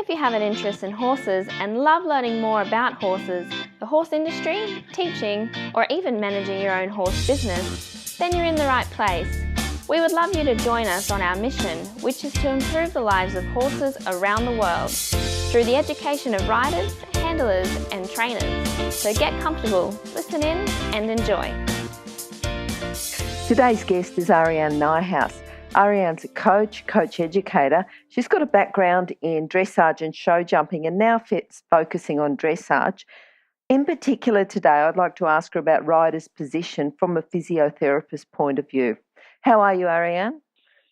If you have an interest in horses and love learning more about horses, the horse industry, teaching, or even managing your own horse business, then you're in the right place. We would love you to join us on our mission, which is to improve the lives of horses around the world through the education of riders, handlers, and trainers. So get comfortable, listen in, and enjoy. Today's guest is Arianne Nijhuis. Arianne's a coach educator. She's got a background in dressage and show jumping and now focusing on dressage. In particular today, I'd like to ask her about riders' position from a physiotherapist point of view. How are you, Arianne?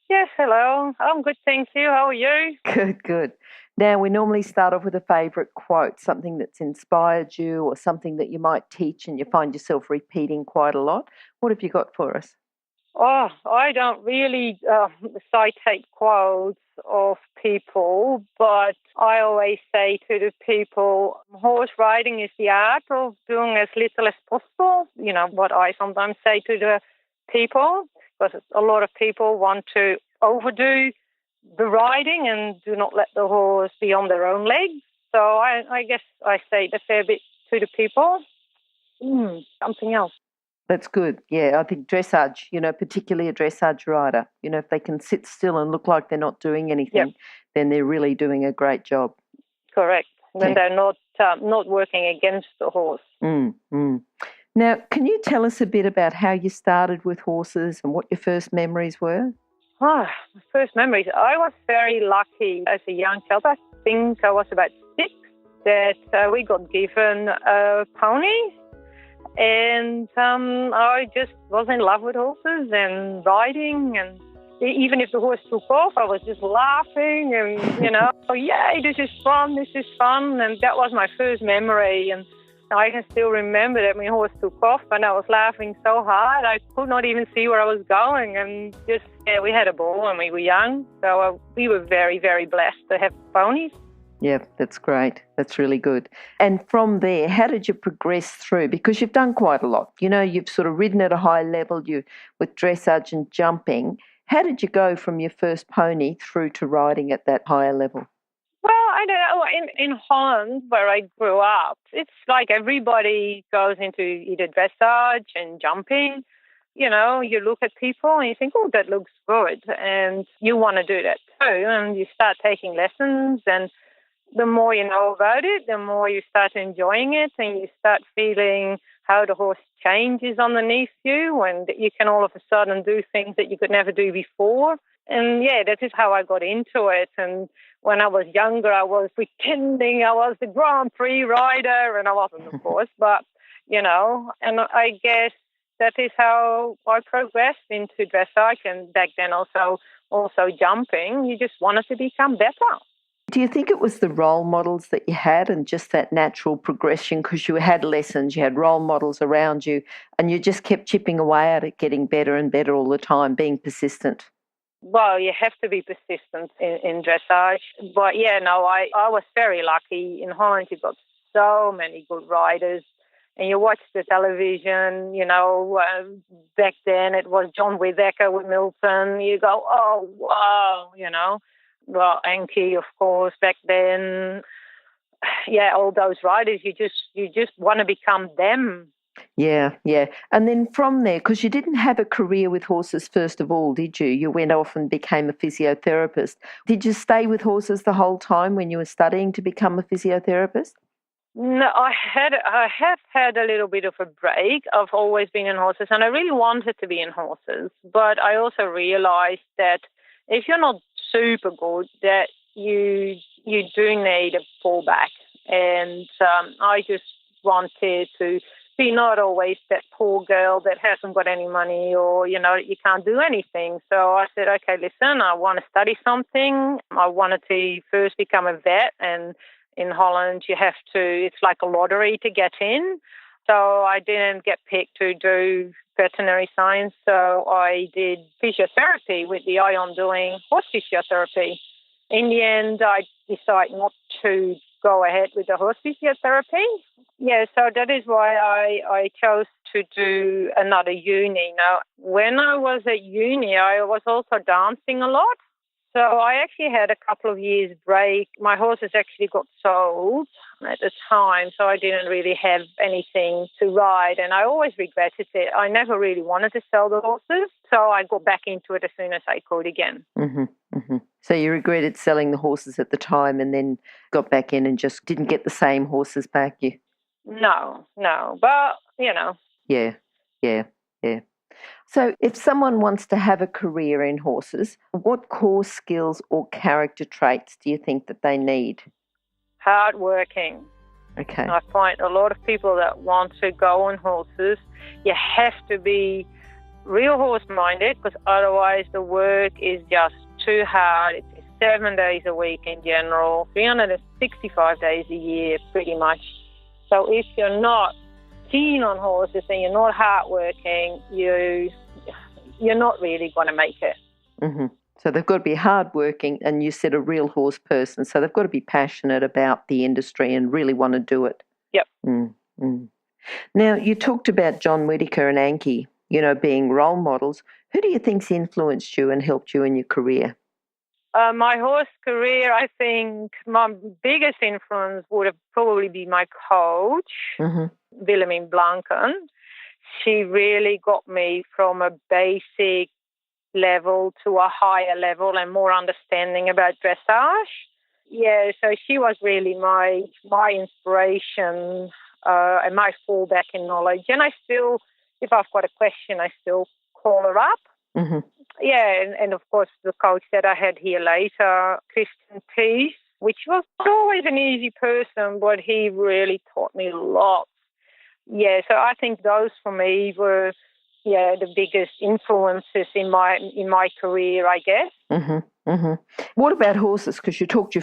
Yes, hello. I'm good, thank you. How are you? Good. Now, we normally start off with a favourite quote, something that's inspired you or something that you might teach and you find yourself repeating quite a lot. What have you got for us? Oh, I don't really citate quotes of people, but I always say to the people, horse riding is the art of doing as little as possible. You know, what I sometimes say to the people, because a lot of people want to overdo the riding and do not let the horse be on their own legs. So I guess I say a fair bit to the people. Something else. That's good. Yeah, I think dressage, particularly a dressage rider, if they can sit still and look like they're not doing anything, then they're really doing a great job. Correct. When they're not working against the horse. Now, can you tell us a bit about how you started with horses and what your first memories were? My first memories. I was very lucky as a young child. I think I was about 6 that we got given a pony. And I just was in love with horses and riding, and even if the horse took off, I was just laughing and, yay, this is fun, and that was my first memory. And I can still remember that when the horse took off and I was laughing so hard, I could not even see where I was going, and we had a ball when we were young, so we were very, very blessed to have ponies. Yeah, that's great. That's really good. And from there, how did you progress through? Because you've done quite a lot. You've sort of ridden at a high level with dressage and jumping. How did you go from your first pony through to riding at that higher level? Well, I don't know. In Holland, where I grew up, it's like everybody goes into either dressage and jumping. You look at people and you think, oh, that looks good. And you want to do that too. And you start taking lessons, and the more you know about it, the more you start enjoying it, and you start feeling how the horse changes underneath you, and you can all of a sudden do things that you could never do before. And that is how I got into it. And when I was younger, I was pretending I was the Grand Prix rider, and I wasn't, of course, but, and I guess that is how I progressed into dressage, and back then also jumping. You just wanted to become better. Do you think it was the role models that you had and just that natural progression, because you had lessons, you had role models around you, and you just kept chipping away at it, getting better and better all the time, being persistent? Well, you have to be persistent in dressage. But, I was very lucky. In Holland, you've got so many good riders, and you watch the television, back then it was John Whittaker with Milton. You go, oh, wow, Well, Anki, of course, back then. All those riders, you just want to become them. Yeah. And then from there, because you didn't have a career with horses first of all, did you? You went off and became a physiotherapist. Did you stay with horses the whole time when you were studying to become a physiotherapist? No, I have had a little bit of a break. I've always been in horses, and I really wanted to be in horses. But I also realized that if you're not super good, that you do need a fallback. And I just wanted to be not always that poor girl that hasn't got any money, or, you can't do anything. So I said, okay, listen, I want to study something. I wanted to first become a vet, and in Holland it's like a lottery to get in. So I didn't get picked to do veterinary science, so I did physiotherapy with the eye on doing horse physiotherapy. In the end, I decided not to go ahead with the horse physiotherapy. So that is why I chose to do another uni. Now, when I was at uni, I was also dancing a lot. So I actually had a couple of years break. My horses actually got sold at the time, so I didn't really have anything to ride, and I always regretted it. I never really wanted to sell the horses, so I got back into it as soon as I could again. Mm-hmm, mm-hmm. So you regretted selling the horses at the time and then got back in and just didn't get the same horses back? No, but, Yeah. So if someone wants to have a career in horses, what core skills or character traits do you think that they need? Hardworking. Okay. I find a lot of people that want to go on horses, you have to be real horse-minded, because otherwise the work is just too hard. It's 7 days a week in general, 365 days a year pretty much. So if you're not keen on horses and you're not hardworking, you're not really going to make it. Mm-hmm. So they've got to be hardworking, and you said a real horse person, so they've got to be passionate about the industry and really want to do it. Yep. Mm-hmm. Now, you talked about John Whittaker and Anki, being role models. Who do you think's influenced you and helped you in your career? My horse career, I think my biggest influence would have probably been my coach, Wilhelmine Blanken. She really got me from a basic level to a higher level and more understanding about dressage. Yeah, so she was really my inspiration and my fallback in knowledge. And I still, if I've got a question, I still call her up. Mm-hmm. Yeah, and of course the coach that I had here later, Christian Tees, which was not always an easy person, but he really taught me a lot. Yeah, so I think those for me were, the biggest influences in my career, I guess. Mm-hmm. Mm-hmm. What about horses? Because you talked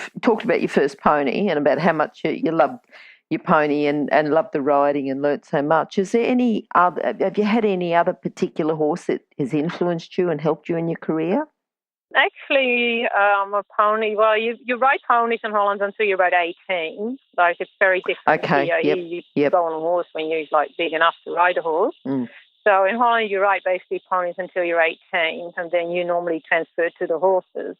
about your first pony and about how much you loved your pony and loved the riding and learnt so much. Is there have you had any other particular horse that has influenced you and helped you in your career? Actually, a pony, well, you ride ponies in Holland until you're about 18. Like, it's very different here. You go on a horse when you're, big enough to ride a horse. Mm. So in Holland, you ride basically ponies until you're 18, and then you normally transfer to the horses.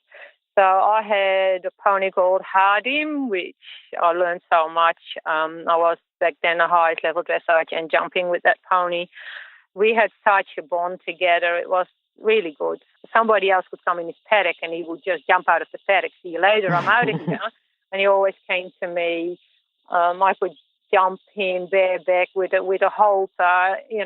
So I had a pony called Hardim, which I learned so much. I was back then the highest level dressage and jumping with that pony. We had such a bond together. It was really good. Somebody else would come in his paddock and he would just jump out of the paddock. See you later, I'm out of here. And he always came to me. I could jump him bareback with a halter, you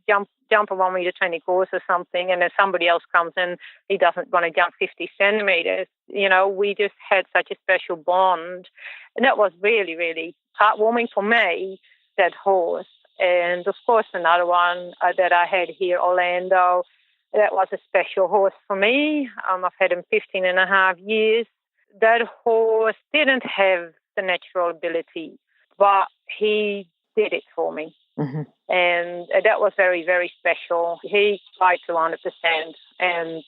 jump a 1 meter 20 course or something, and then somebody else comes in, he doesn't want to jump 50 centimeters. We just had such a special bond. And that was really, really heartwarming for me, that horse. And of course, another one that I had here, Orlando, that was a special horse for me. I've had him 15 and a half years. That horse didn't have the natural ability, but he did it for me. Mm-hmm. And that was very, very special. He tried to 100%. And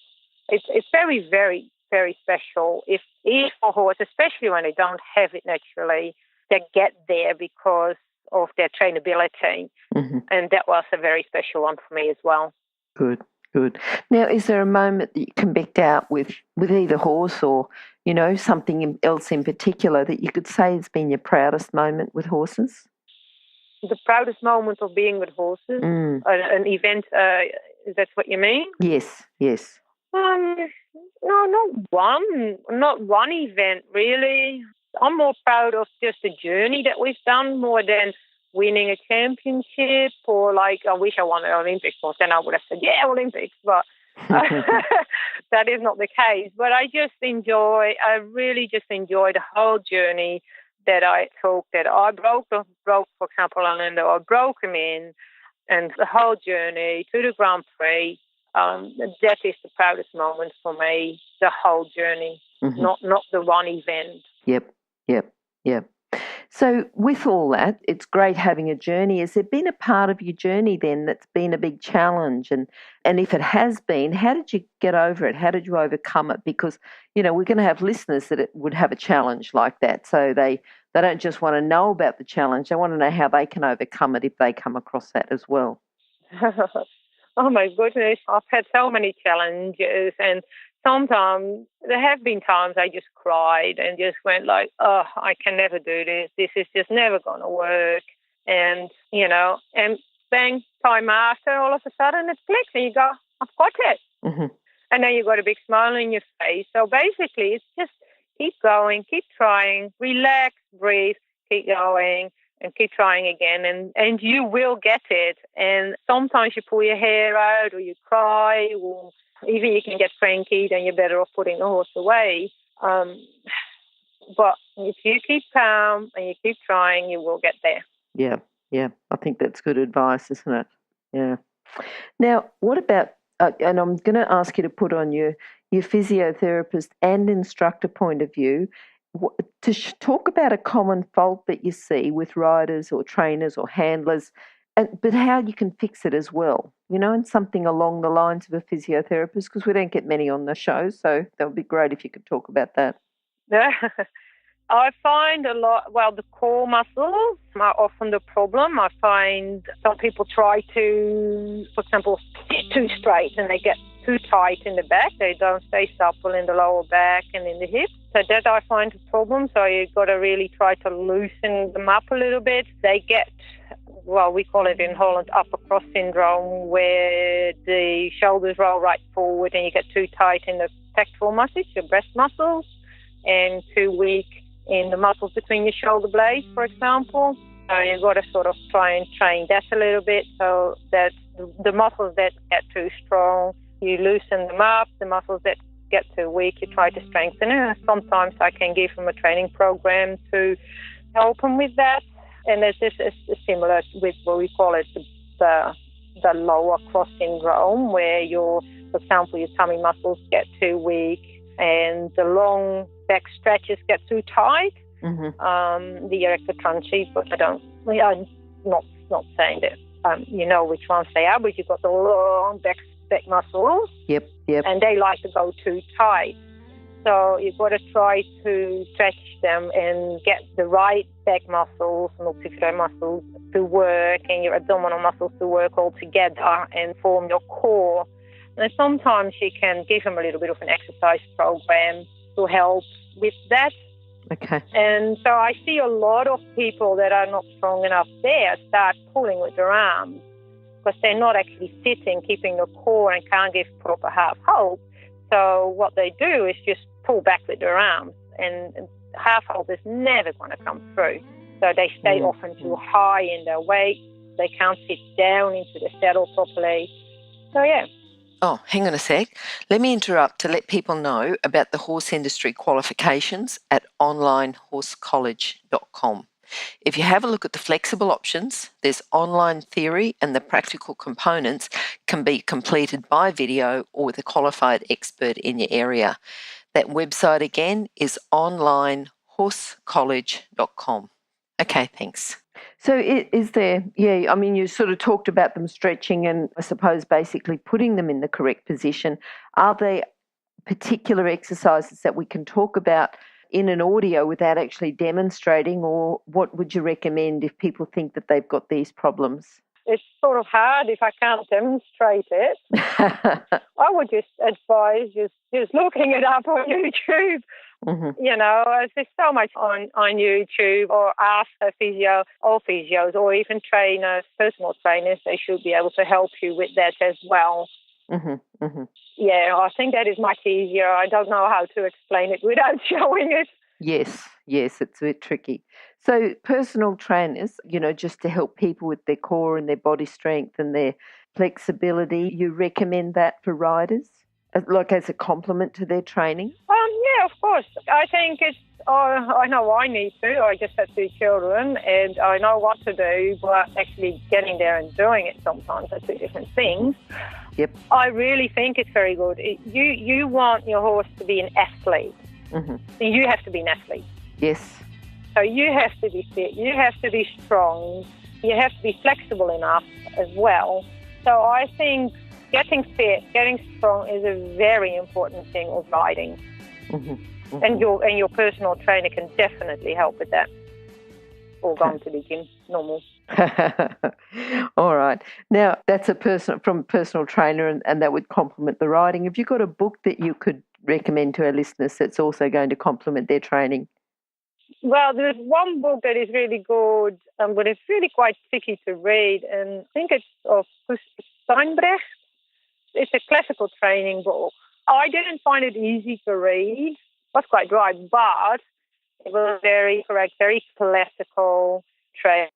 it's very, very, very special if a horse, especially when they don't have it naturally, they get there because of their trainability. Mm-hmm. And that was a very special one for me as well. Good. Now, is there a moment that you can back out with either horse or, something else in particular that you could say has been your proudest moment with horses? The proudest moment of being with horses? An event, is that what you mean? Yes. No, not one event, really. I'm more proud of just the journey that we've done more than winning a championship or I wish I won the Olympics, or then I would have said, Olympics, but that is not the case. But I really just enjoy the whole journey that I took, that I broke, for example, Orlando, I broke him in, and the whole journey to the Grand Prix, that is the proudest moment for me, the whole journey, not the one event. Yep. So with all that, it's great having a journey. Has there been a part of your journey then that's been a big challenge? And if it has been, how did you get over it? How did you overcome it? Because, we're going to have listeners that would have a challenge like that. So they don't just want to know about the challenge. They want to know how they can overcome it if they come across that as well. Oh, my goodness. I've had so many challenges, and sometimes there have been times I just cried and just went like, oh, I can never do this. This is just never going to work. And, and bang, time after, all of a sudden it clicks and you go, I've got it. Mm-hmm. And then you've got a big smile on your face. So basically it's just keep going, keep trying, relax, breathe, keep going and keep trying again. And you will get it. And sometimes you pull your hair out or you cry or even you can get cranky, then you're better off putting the horse away. But if you keep calm and you keep trying, you will get there. Yeah. I think that's good advice, isn't it? Yeah. Now, what about, and I'm going to ask you to put on your physiotherapist and instructor point of view, to talk about a common fault that you see with riders or trainers or handlers, but how you can fix it as well, and something along the lines of a physiotherapist, because we don't get many on the show, so that would be great if you could talk about that. Yeah. I find a lot, the core muscles are often the problem. I find some people try to, for example, sit too straight and they get too tight in the back. They don't stay supple in the lower back and in the hips. So that I find a problem. So you've got to really try to loosen them up a little bit. They get, we call it in Holland upper cross syndrome, where the shoulders roll right forward and you get too tight in the pectoral muscles, your breast muscles, and too weak in the muscles between your shoulder blades, for example. So you've got to sort of try and train that a little bit so that the muscles that get too strong, you loosen them up. The muscles that get too weak, you try to strengthen it. Sometimes I can give them a training program to help them with that. And this is similar with what we call it the lower cross syndrome, where for example, your tummy muscles get too weak and the long back stretches get too tight. Mm-hmm. The erector trunci, but I'm not saying that you know which ones they are, but you've got the long back muscles. Yep. And they like to go too tight. So you've got to try to stretch them and get the right back muscles, multicular muscles to work and your abdominal muscles to work all together and form your core. And sometimes you can give them a little bit of an exercise program to help with that. Okay. And so I see a lot of people that are not strong enough there start pulling with their arms because they're not actually sitting, keeping the core and can't give proper half hold. So what they do is just pull back with their arms, and half hold is never going to come through. So they stay often too high in their weight. They can't sit down into the saddle properly. So, yeah. Oh, hang on a sec. Let me interrupt to let people know about the horse industry qualifications at onlinehorsecollege.com. If you have a look at the flexible options, there's online theory and the practical components can be completed by video or with a qualified expert in your area. That website again is onlinehorsecollege.com. Okay, thanks. So is there, you sort of talked about them stretching and I suppose basically putting them in the correct position. Are there particular exercises that we can talk about in an audio without actually demonstrating, or what would you recommend if people think that they've got these problems? It's sort of hard if I can't demonstrate it. I would just advise just looking it up on YouTube. Mm-hmm. There's so much on YouTube, or ask a physio or physios or even trainers, personal trainers. They should be able to help you with that as well. Mm-hmm. Mm-hmm. Yeah, I think that is much easier. I don't know how to explain it without showing it. Yes, it's a bit tricky. So personal trainers, just to help people with their core and their body strength and their flexibility, you recommend that for riders, like as a complement to their training? Yeah, of course. I think I know I need to. I just have 2 children and I know what to do, but actually getting there and doing it sometimes are 2 different things. Yep. I really think it's very good. You want your horse to be an athlete. Mm-hmm. You have to be an athlete. Yes. So you have to be fit. You have to be strong. You have to be flexible enough as well. So I think getting fit, getting strong is a very important thing with riding. Mm-hmm. Mm-hmm. And your personal trainer can definitely help with that. Or going to the gym, normal. All right. Now, that's from a personal trainer and that would complement the riding. Have you got a book that you could recommend to our listeners that's also going to complement their training? Well, there's one book that is really good, but it's really quite tricky to read, and I think it's of Steinbrecht. It's a classical training book. I didn't find it easy to read. It was quite dry, but it was very correct, very classical training.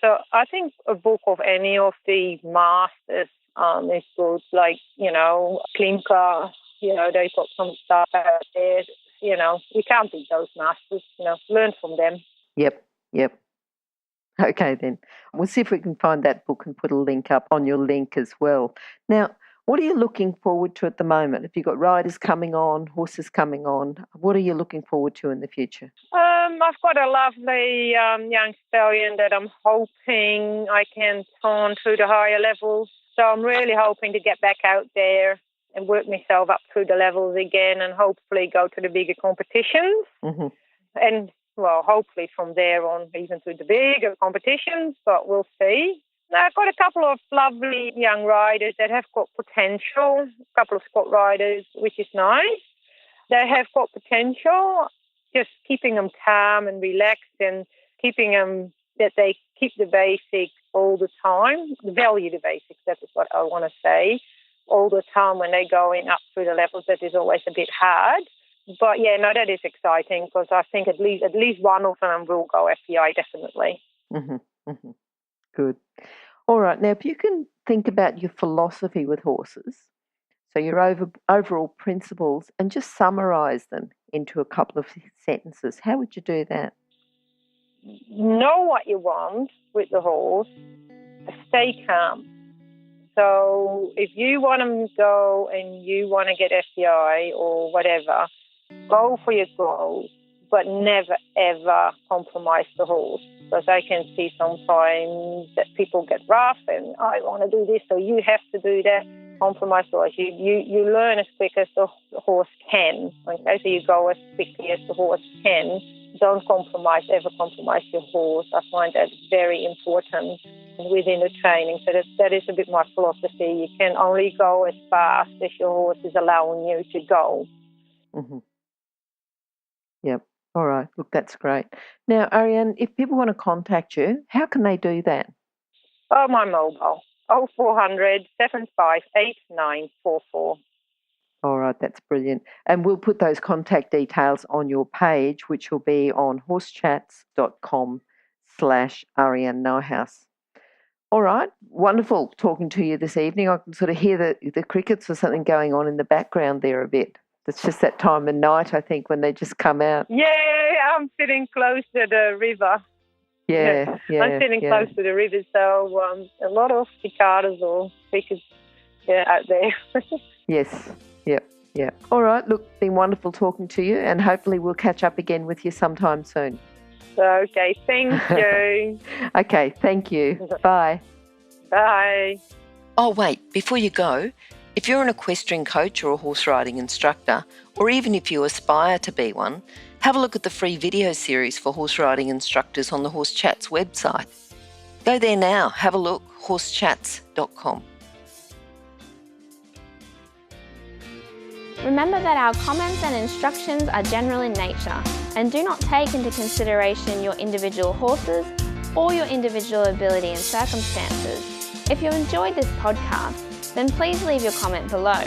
So I think a book of any of the masters is good, like, Klimka, they've got some stuff out there. We can't beat those masters, learn from them. Yep. Okay, then. We'll see if we can find that book and put a link up on your link as well. Now, what are you looking forward to at the moment? Have you got riders coming on, horses coming on? What are you looking forward to in the future? I've got a lovely young stallion that I'm hoping I can turn to the higher levels. So I'm really hoping to get back out there and work myself up through the levels again and hopefully go to the bigger competitions. Mm-hmm. And, well, hopefully from there on even to the bigger competitions, but we'll see. I've got a couple of lovely young riders that have got potential, a couple of spot riders, which is nice. They have got potential, just keeping them calm and relaxed and keeping them that they keep the basics all the time, value the basics, that is what I want to say, all the time when they're going up through the levels. That is always a bit hard. But, yeah, no, that is exciting because I think at least one of them will go FEI, definitely. Mm-hmm. Mm-hmm. Good. All right. Now, if you can think about your philosophy with horses, so your overall principles, and just summarise them into a couple of sentences, how would you do that? Know what you want with the horse. Stay calm. So if you want to go and you want to get FEI or whatever, go for your goals, but never, ever compromise the horse. Because I can see sometimes that people get rough and I want to do this, so you have to do that. Compromise the horse. You learn as quick as the horse can. Okay, so you go as quickly as the horse can. Don't ever compromise your horse. I find that very important within the training. So that is a bit my philosophy. You can only go as fast as your horse is allowing you to go. Mm-hmm. Yep. All right. Look, that's great. Now, Arianne, if people want to contact you, how can they do that? Oh, my mobile, 0400 758 944. All right, that's brilliant. And we'll put those contact details on your page, which will be on horsechats.com/Arianne Nijhuis. All right, wonderful talking to you this evening. I can sort of hear the crickets or something going on in the background there a bit. It's just that time of night, I think, when they just come out. Yeah, I'm sitting close to the river. Yeah. I'm sitting close to the river, so a lot of cicadas or crickets out there. Yes. Yep. All right. Look, it's been wonderful talking to you, and hopefully we'll catch up again with you sometime soon. Okay, thank you. Okay, thank you. Bye. Bye. Oh, wait, before you go, if you're an equestrian coach or a horse riding instructor, or even if you aspire to be one, have a look at the free video series for horse riding instructors on the Horse Chats website. Go there now, have a look, horsechats.com. Remember that our comments and instructions are general in nature and do not take into consideration your individual horses or your individual ability and circumstances. If you enjoyed this podcast, then please leave your comment below.